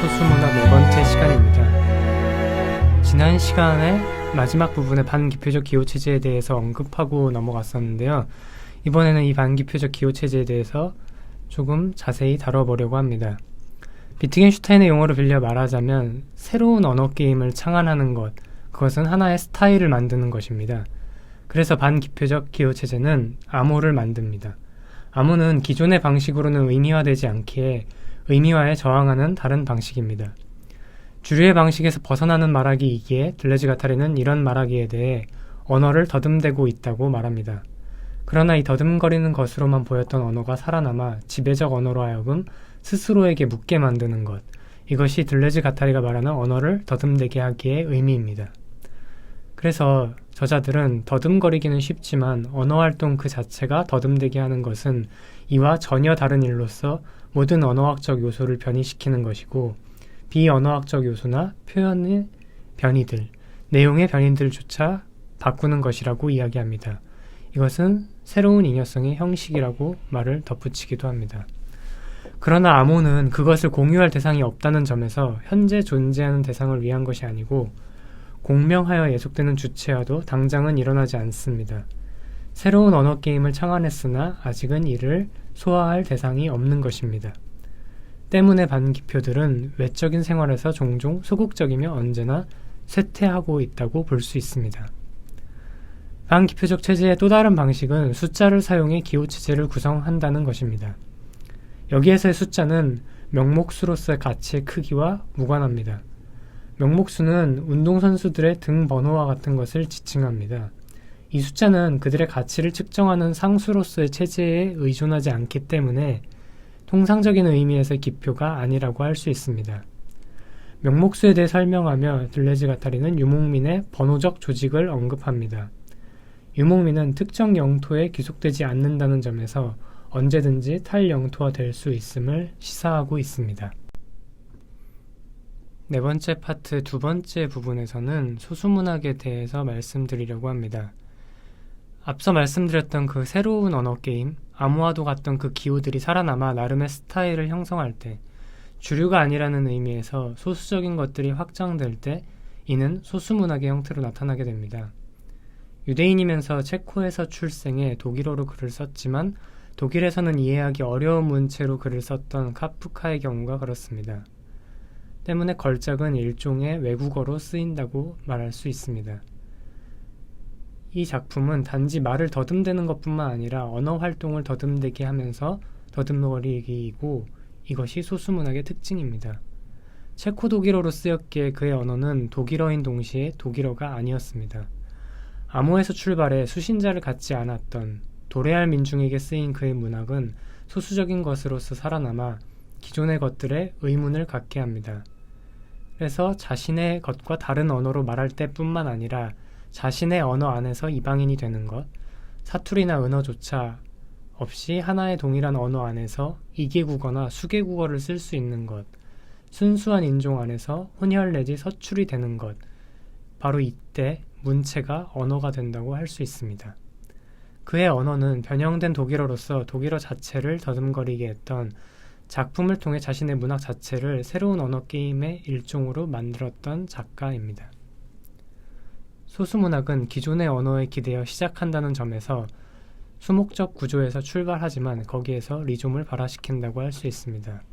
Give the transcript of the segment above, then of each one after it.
소수문학 네 번째 시간입니다. 지난 시간에 마지막 부분의 반기표적 기호체제에 대해서 언급하고 넘어갔었는데요. 이번에는 이 반기표적 기호체제에 대해서 조금 자세히 다뤄보려고 합니다. 비트겐슈타인의 용어를 빌려 말하자면 새로운 언어 게임을 창안하는 것, 그것은 하나의 스타일을 만드는 것입니다. 그래서 반기표적 기호체제는 암호를 만듭니다. 암호는 기존의 방식으로는 의미화되지 않기에 의미화에 저항하는 다른 방식입니다. 주류의 방식에서 벗어나는 말하기이기에 들레즈 가타리는 이런 말하기에 대해 언어를 더듬대고 있다고 말합니다. 그러나 이 더듬거리는 것으로만 보였던 언어가 살아남아 지배적 언어로 하여금 스스로에게 묻게 만드는 것, 이것이 들레즈 가타리가 말하는 언어를 더듬대게 하기의 의미입니다. 그래서 저자들은 더듬거리기는 쉽지만 언어활동 그 자체가 더듬대게 하는 것은 이와 전혀 다른 일로서 모든 언어학적 요소를 변이시키는 것이고 비언어학적 요소나 표현의 변이들, 내용의 변이들조차 바꾸는 것이라고 이야기합니다. 이것은 새로운 잉여성의 형식이라고 말을 덧붙이기도 합니다. 그러나 암호는 그것을 공유할 대상이 없다는 점에서 현재 존재하는 대상을 위한 것이 아니고 공명하여 예속되는 주체와도 당장은 일어나지 않습니다. 새로운 언어 게임을 창안했으나 아직은 이를 소화할 대상이 없는 것입니다. 때문에 반기표들은 외적인 생활에서 종종 소극적이며 언제나 쇠퇴하고 있다고 볼 수 있습니다. 반기표적 체제의 또 다른 방식은 숫자를 사용해 기호체제를 구성한다는 것입니다. 여기에서의 숫자는 명목수로서의 가치의 크기와 무관합니다. 명목수는 운동선수들의 등 번호와 같은 것을 지칭합니다. 이 숫자는 그들의 가치를 측정하는 상수로서의 체제에 의존하지 않기 때문에 통상적인 의미에서의 기표가 아니라고 할 수 있습니다. 명목수에 대해 설명하며 들레즈 가타리는 유목민의 번호적 조직을 언급합니다. 유목민은 특정 영토에 귀속되지 않는다는 점에서 언제든지 탈영토화 될 수 있음을 시사하고 있습니다. 네 번째 파트 두 번째 부분에서는 소수문학에 대해서 말씀드리려고 합니다. 앞서 말씀드렸던 그 새로운 언어 게임, 암호화도 같던 그 기호들이 살아남아 나름의 스타일을 형성할 때, 주류가 아니라는 의미에서 소수적인 것들이 확장될 때 이는 소수문학의 형태로 나타나게 됩니다. 유대인이면서 체코에서 출생해 독일어로 글을 썼지만 독일에서는 이해하기 어려운 문체로 글을 썼던 카프카의 경우가 그렇습니다. 때문에 걸작은 일종의 외국어로 쓰인다고 말할 수 있습니다. 이 작품은 단지 말을 더듬대는 것뿐만 아니라 언어 활동을 더듬대게 하면서 더듬거리기이고 이것이 소수문학의 특징입니다. 체코 독일어로 쓰였기에 그의 언어는 독일어인 동시에 독일어가 아니었습니다. 암호에서 출발해 수신자를 갖지 않았던 도레알 민중에게 쓰인 그의 문학은 소수적인 것으로서 살아남아 기존의 것들에 의문을 갖게 합니다. 그래서 자신의 것과 다른 언어로 말할 때뿐만 아니라 자신의 언어 안에서 이방인이 되는 것, 사투리나 은어조차 없이 하나의 동일한 언어 안에서 이개국어나 수개국어를 쓸 수 있는 것, 순수한 인종 안에서 혼혈 내지 서출이 되는 것, 바로 이때 문체가 언어가 된다고 할 수 있습니다. 그의 언어는 변형된 독일어로서 독일어 자체를 더듬거리게 했던 작품을 통해 자신의 문학 자체를 새로운 언어 게임의 일종으로 만들었던 작가입니다. 소수문학은 기존의 언어에 기대어 시작한다는 점에서 수목적 구조에서 출발하지만 거기에서 리좀을 발화시킨다고 할 수 있습니다.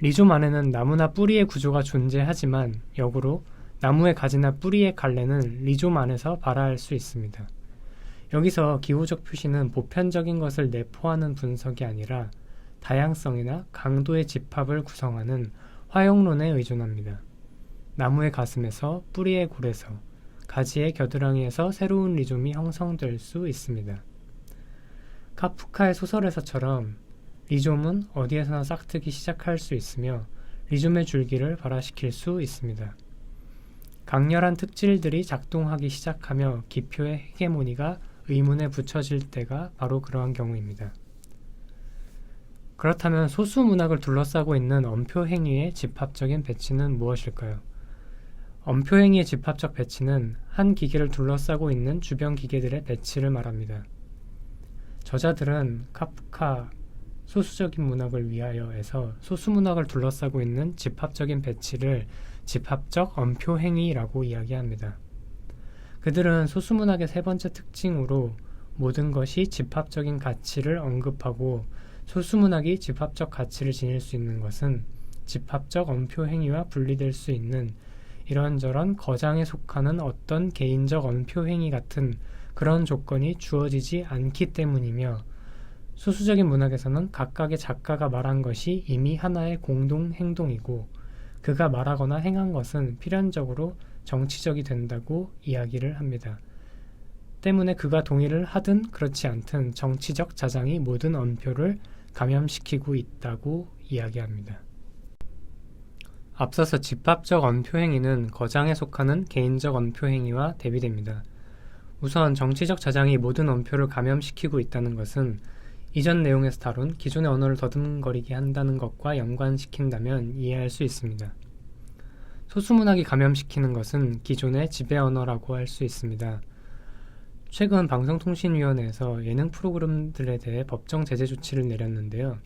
리좀 안에는 나무나 뿌리의 구조가 존재하지만 역으로 나무의 가지나 뿌리의 갈래는 리좀 안에서 발화할 수 있습니다. 여기서 기호적 표시는 보편적인 것을 내포하는 분석이 아니라 다양성이나 강도의 집합을 구성하는 화용론에 의존합니다. 나무의 가슴에서 뿌리의 골에서 가지의 겨드랑이에서 새로운 리좀이 형성될 수 있습니다. 카프카의 소설에서처럼 리좀은 어디에서나 싹트기 시작할 수 있으며 리좀의 줄기를 발화시킬 수 있습니다. 강렬한 특질들이 작동하기 시작하며 기표의 헤게모니가 의문에 붙여질 때가 바로 그러한 경우입니다. 그렇다면 소수문학을 둘러싸고 있는 엄표행위의 집합적인 배치는 무엇일까요? 엄표행위의 집합적 배치는 한 기계를 둘러싸고 있는 주변 기계들의 배치를 말합니다. 저자들은 카프카, 소수적인 문학을 위하여에서 소수문학을 둘러싸고 있는 집합적인 배치를 집합적 언표행위라고 이야기합니다. 그들은 소수문학의 세 번째 특징으로 모든 것이 집합적인 가치를 언급하고 소수문학이 집합적 가치를 지닐 수 있는 것은 집합적 언표행위와 분리될 수 있는 이런저런 거장에 속하는 어떤 개인적 언표행위 같은 그런 조건이 주어지지 않기 때문이며 소수적인 문학에서는 각각의 작가가 말한 것이 이미 하나의 공동 행동이고 그가 말하거나 행한 것은 필연적으로 정치적이 된다고 이야기를 합니다. 때문에 그가 동의를 하든 그렇지 않든 정치적 자장이 모든 언표를 감염시키고 있다고 이야기합니다. 앞서서 집합적 언표행위는 거장에 속하는 개인적 언표행위와 대비됩니다. 우선 정치적 자장이 모든 언표를 감염시키고 있다는 것은 이전 내용에서 다룬 기존의 언어를 더듬거리게 한다는 것과 연관시킨다면 이해할 수 있습니다. 소수문학이 감염시키는 것은 기존의 지배 언어라고 할 수 있습니다. 최근 방송통신위원회에서 예능 프로그램들에 대해 법정 제재 조치를 내렸는데요.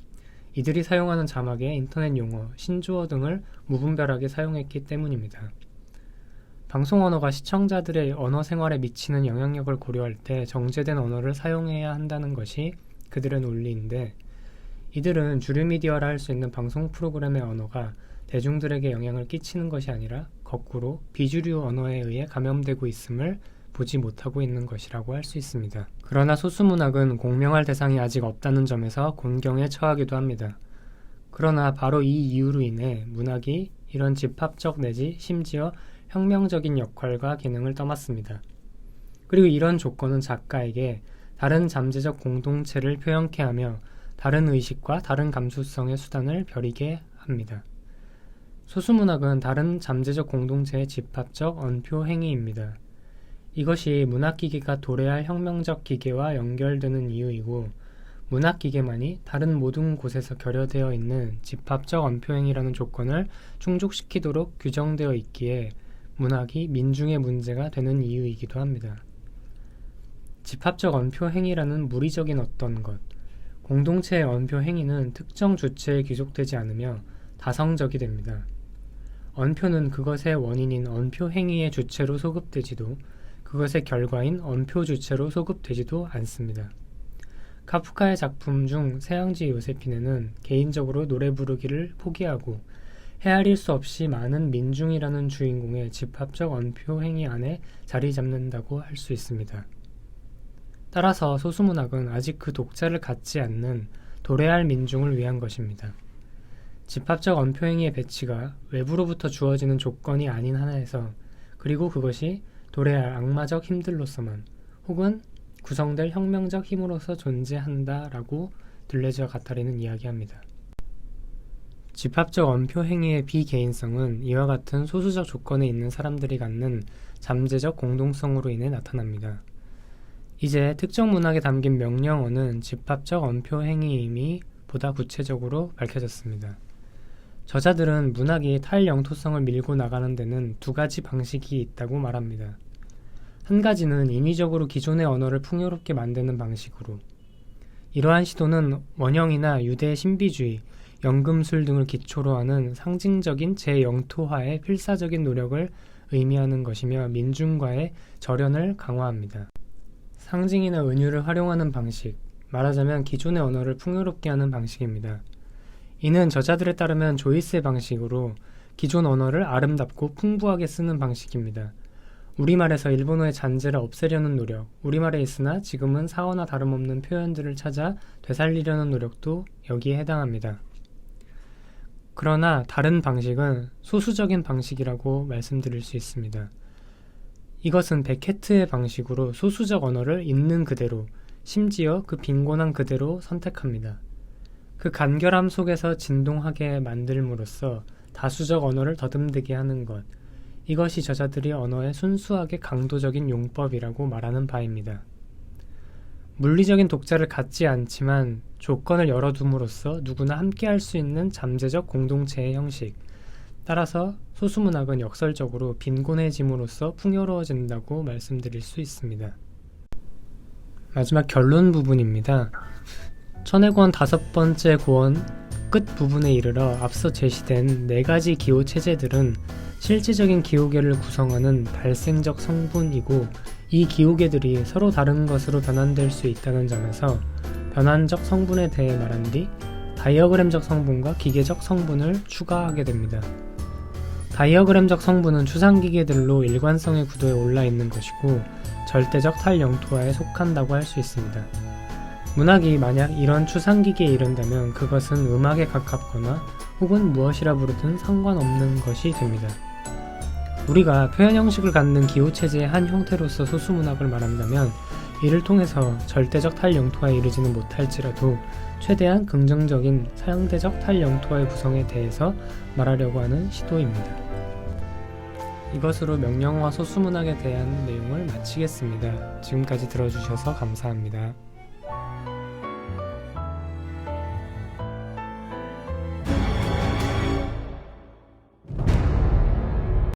이들이 사용하는 자막에 인터넷 용어, 신조어 등을 무분별하게 사용했기 때문입니다. 방송 언어가 시청자들의 언어 생활에 미치는 영향력을 고려할 때 정제된 언어를 사용해야 한다는 것이 그들의 논리인데 이들은 주류 미디어라 할 수 있는 방송 프로그램의 언어가 대중들에게 영향을 끼치는 것이 아니라 거꾸로 비주류 언어에 의해 감염되고 있음을 보지 못하고 있는 것이라고 할 수 있습니다. 그러나 소수문학은 공명할 대상이 아직 없다는 점에서 곤경에 처하기도 합니다. 그러나 바로 이 이유로 인해 문학이 이런 집합적 내지 심지어 혁명적인 역할과 기능을 떠맡습니다. 그리고 이런 조건은 작가에게 다른 잠재적 공동체를 표현케 하며 다른 의식과 다른 감수성의 수단을 벼리게 합니다. 소수문학은 다른 잠재적 공동체의 집합적 언표 행위입니다. 이것이 문학기계가 도래할 혁명적 기계와 연결되는 이유이고 문학기계만이 다른 모든 곳에서 결여되어 있는 집합적 언표행위라는 조건을 충족시키도록 규정되어 있기에 문학이 민중의 문제가 되는 이유이기도 합니다. 집합적 언표행위라는 무리적인 어떤 것, 공동체의 언표행위는 특정 주체에 귀속되지 않으며 다성적이 됩니다. 언표는 그것의 원인인 언표행위의 주체로 소급되지도 그것의 결과인 언표 주체로 소급되지도 않습니다. 카프카의 작품 중 새앙지 요세피네는 개인적으로 노래 부르기를 포기하고 헤아릴 수 없이 많은 민중이라는 주인공의 집합적 언표 행위 안에 자리 잡는다고 할 수 있습니다. 따라서 소수문학은 아직 그 독자를 갖지 않는 도래할 민중을 위한 것입니다. 집합적 언표 행위의 배치가 외부로부터 주어지는 조건이 아닌 한에서 그리고 그것이 도래할 악마적 힘들로서만 혹은 구성될 혁명적 힘으로서 존재한다라고 들레즈와 가타리는 이야기합니다. 집합적 언표 행위의 비개인성은 이와 같은 소수적 조건에 있는 사람들이 갖는 잠재적 공동성으로 인해 나타납니다. 이제 특정 문학에 담긴 명령어는 집합적 언표 행위임이 보다 구체적으로 밝혀졌습니다. 저자들은 문학이 탈영토성을 밀고 나가는 데는 두 가지 방식이 있다고 말합니다. 한 가지는 인위적으로 기존의 언어를 풍요롭게 만드는 방식으로 이러한 시도는 원형이나 유대 신비주의, 연금술 등을 기초로 하는 상징적인 재영토화의 필사적인 노력을 의미하는 것이며 민중과의 절연을 강화합니다. 상징이나 은유를 활용하는 방식, 말하자면 기존의 언어를 풍요롭게 하는 방식입니다. 이는 저자들에 따르면 조이스의 방식으로 기존 언어를 아름답고 풍부하게 쓰는 방식입니다. 우리말에서 일본어의 잔재를 없애려는 노력, 우리말에 있으나 지금은 사어나 다름없는 표현들을 찾아 되살리려는 노력도 여기에 해당합니다. 그러나 다른 방식은 소수적인 방식이라고 말씀드릴 수 있습니다. 이것은 베케트의 방식으로 소수적 언어를 있는 그대로, 심지어 그 빈곤한 그대로 선택합니다. 그 간결함 속에서 진동하게 만들므로써 다수적 언어를 더듬대게 하는 것, 이것이 저자들이 언어의 순수하게 강도적인 용법이라고 말하는 바입니다. 물리적인 독자를 갖지 않지만 조건을 열어둠으로써 누구나 함께할 수 있는 잠재적 공동체의 형식, 따라서 소수문학은 역설적으로 빈곤해짐으로써 풍요로워진다고 말씀드릴 수 있습니다. 마지막 결론 부분입니다. 천회권 5번째 고원 끝 부분에 이르러 앞서 제시된 4가지 기호 체제들은 실질적인 기호계를 구성하는 발생적 성분이고, 이 기호계들이 서로 다른 것으로 변환될 수 있다는 점에서 변환적 성분에 대해 말한 뒤 다이어그램적 성분과 기계적 성분을 추가하게 됩니다. 다이어그램적 성분은 추상기계들로 일관성의 구도에 올라있는 것이고 절대적 탈영토화에 속한다고 할 수 있습니다. 문학이 만약 이런 추상기계에 이른다면 그것은 음악에 가깝거나 혹은 무엇이라 부르든 상관없는 것이 됩니다. 우리가 표현 형식을 갖는 기호체제의 한 형태로서 소수문학을 말한다면 이를 통해서 절대적 탈영토화에 이르지는 못할지라도 최대한 긍정적인 상대적 탈영토화의 구성에 대해서 말하려고 하는 시도입니다. 이것으로 명령어와 소수문학에 대한 내용을 마치겠습니다. 지금까지 들어주셔서 감사합니다.